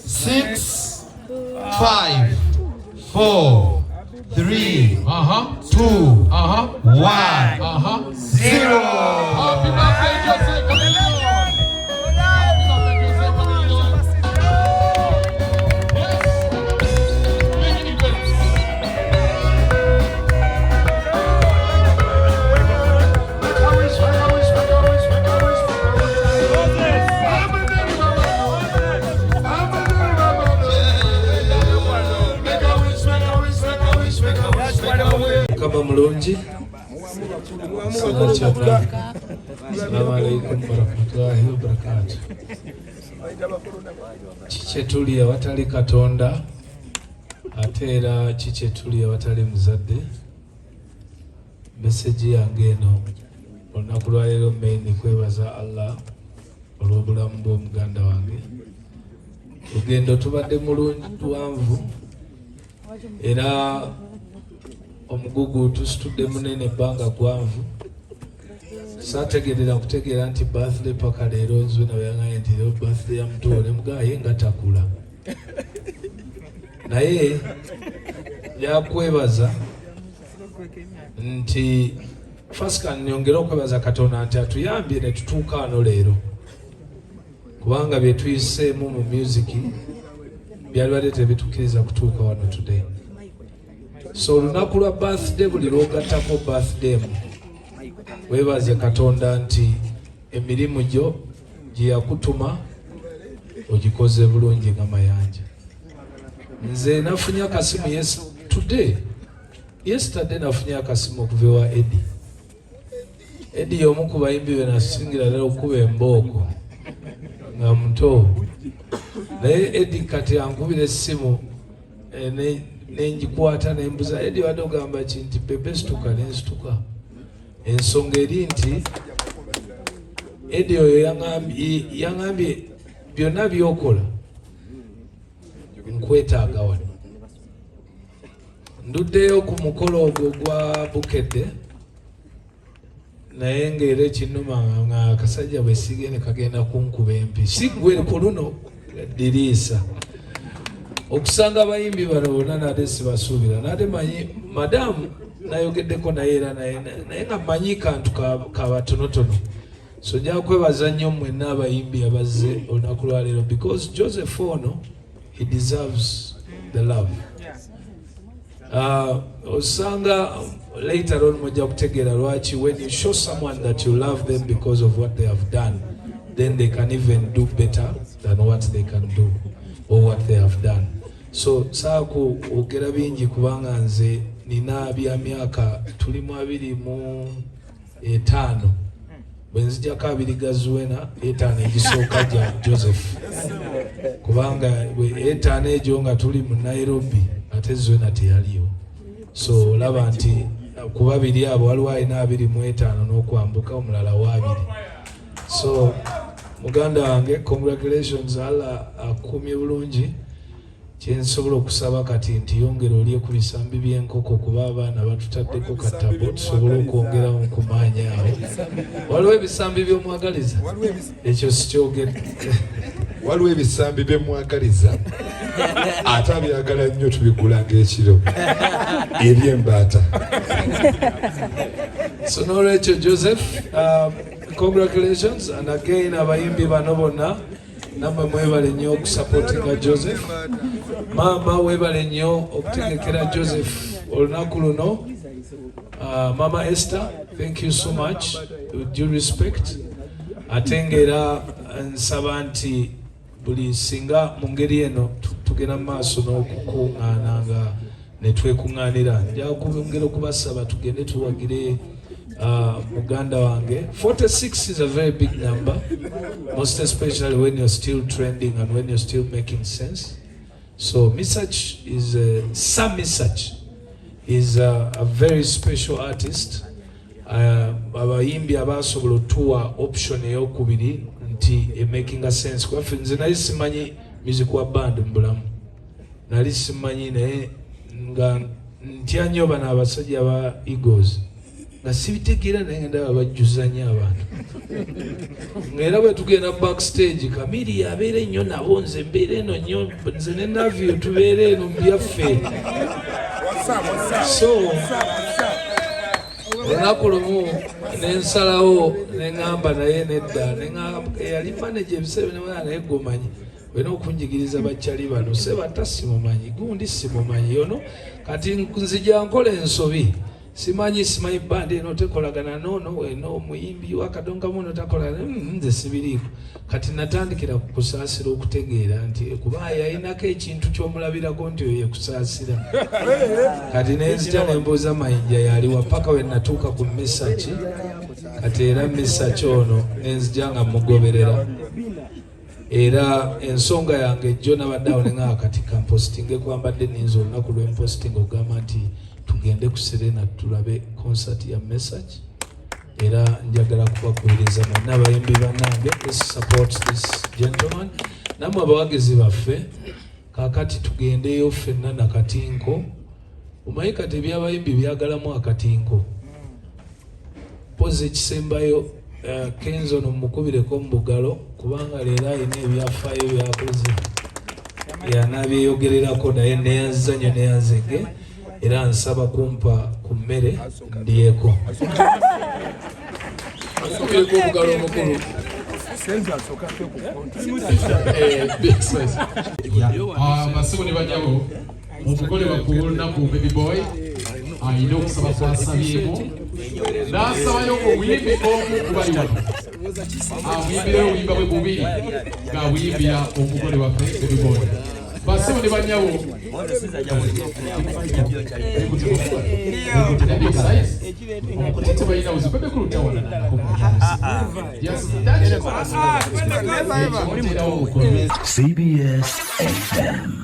6, 5, 4, 3, 2, 1, 0. Happy birthday, Joseph. Kama omulungi. Assalamu alaikum warahmatullahi wabarakatuh. Kiki tuli awatali Katonda ate era kiki tuli awatali muzadde. Meseji yange eno olunaku lwa leero main kwebaza Allah olw'obulamu bw'omuganda wange. Lugendo tubadde mulungi luwanvu era omugugu tusitudde munene ebbanga gwanvu. Saategeerera kutegeera nti birthday paka leero nzwe nawe yaŋŋambye nti leero birthday ya mutoole mugaye nga takula. Naye yakwebaza nti fasika nyongera okwebaza Katonda nti atuyambye ne tutuuka wano leero, kubanga bye tuyiseemu mu music byalibadde tebitukkiriza kutuuka wano today. So olunaku lwa birthday buli lw'ogattako birthday mu weebaze Katonda nti emirimu gyo gye yakutuma ogikoze bulungi nga mayanja. Nze nafunye akasimu yesterday nafunye akasimu okuva ewa Eddy. Eddy y'omu ku bayimbi be nasingira ddala okuba embooko nga muto. Naye Eddy kati ankubira essimu nenjikwata nembuza, Eddy wadde ogamba ki nti Bebe situka nensituka. Ensonga eri nti Eddy oyo yaŋŋambye byonna byokola nkwetaaga wano. Nduddeyo ku mukolo ogwo gwa bukedde naye ng'era ekinnuma nga akasajja bwe sige ne kagenda kunkuba empi. Si ggwe ku luno diriisa okusanga abayimbi bano bonna nate sibasuubira nate manyi madamu nayogeddeko naye era naye nga manyi kantu kabatonotono. So nja kwebaza nnyo mwenna abayimbi abazze olunaku lwa leero because Joseph ono he deserves the love. Osanga later on mujja kutegeera lwaki when you show someone that you love them because of what they have done, then they can even do better than what they can do or what they have done. So saaku ogera bingi kubanga nze nina bya myaka tuli mu 25 bwe nzijjako 2 ga Zuwena 5 egisooka gya Joseph kubanga 5 egyo nga tuli mu Nairobi ate Zuwena teyaliyo. So olaba nti ku 2 abo waliwo alina 25 n'okwambuka omulala wa 2. So muganda wange congratulations, Allah akumye bulungi. Kyensobola okusaba kati nti yongera olye ku bisambi by'enkoko kuba abaana batutaddeko katabo tusobola okwongeramu ku maanyi awo. Waliwo ebisambi by'omwagaliza? Ekyo sikyogedde. Waliwo ebisambi by'omwagaliza ate abyagala nnyo tubigula ng'ekiro eby'embaata. So n'olwekyo Joseph, congratulations and again abayimbi bano bonna namwe mwebale nnyo okusupportinga Joseph. Mama webale nnyo okutegekera Joseph olunaku luno. Mama Esther, thank you so much, with due respect. Atengera nsaba nti buli singa mu ngeri eno tugenda mu maaso n'okukuŋŋaana nga ne twekuŋŋaanira. Nja kwongera okubasaba tugende tuwagire muganda wange. 46 is a very big number, most especially when you're still trending and when you're still making sense. So Misach is Sam Misach is a very special artist. Abayimbi abasobola otuwa option ey'okubiri nti making a sense. Kwa ffe nze nali simanyi music wa band mbulamu, nali simanyi naye nga ntya nnyo bano abasajja ba Eagles nga sibitegeera naye nga ndaba bajjuza nnyo abantu ng'era bwe tugenda backstage Kamiri yabeera ennyo nabo nze mbeera eno nnyo nze ne Navio tubeera eno mu byaffe so olunaku lumu nensalawo neŋŋamba naye nedda eyali manager ebiseera naye gomanyi olina okunjigiriza bakyali bano sebata simumanyi gundi simumanyi yono kati nzija nkola ensobi simanyi bandi eno tekolagana nono eno omuyimbi wakadonga muno takolagana nze sibiriiko kati natandikira kukusaasira okutegeera nti kuba yayinako ekintu ky'omulabirako nti oyo yekusaasira kati nenzija nembuuza mayinja yaliwa paka we natuuka ku message kati era message ono nenzija nga mugoberera era ensonga yange jjo nabadde awo nenga kati kampostinge kwambadde ninza olunaku lw'emposting ogamba nti tugende ku Serena tulabe concert ya message era njagala kubakubirizza mwenna abayimbi bannange let's support this gentleman namwe abawagizi baffe kaakati tugendeyo ffenna nakatinko omanyi kati ebyabayimbi byagalamu akatinko pozi ekisembayo Kenzo nomukubireko mu bugalo kubanga leero alina ebyafaayo byakoze yanabyeyogererako naye neyanziza nnyo neyanzege era nsaba kumpa ku mmere ndyeko akubireko obugalo omukulu abasibu ne bajjawo omugole wakuwulunaku Baby Boy alina okusaba kwasabyemu n'asabayo obuyimbi omu kubali wano amuyimbireyo obuyimba bwe bubiri ng'abuyimbira omugole waffe Baby Boy basibu ne banyawo Bebe Cool CBS FM.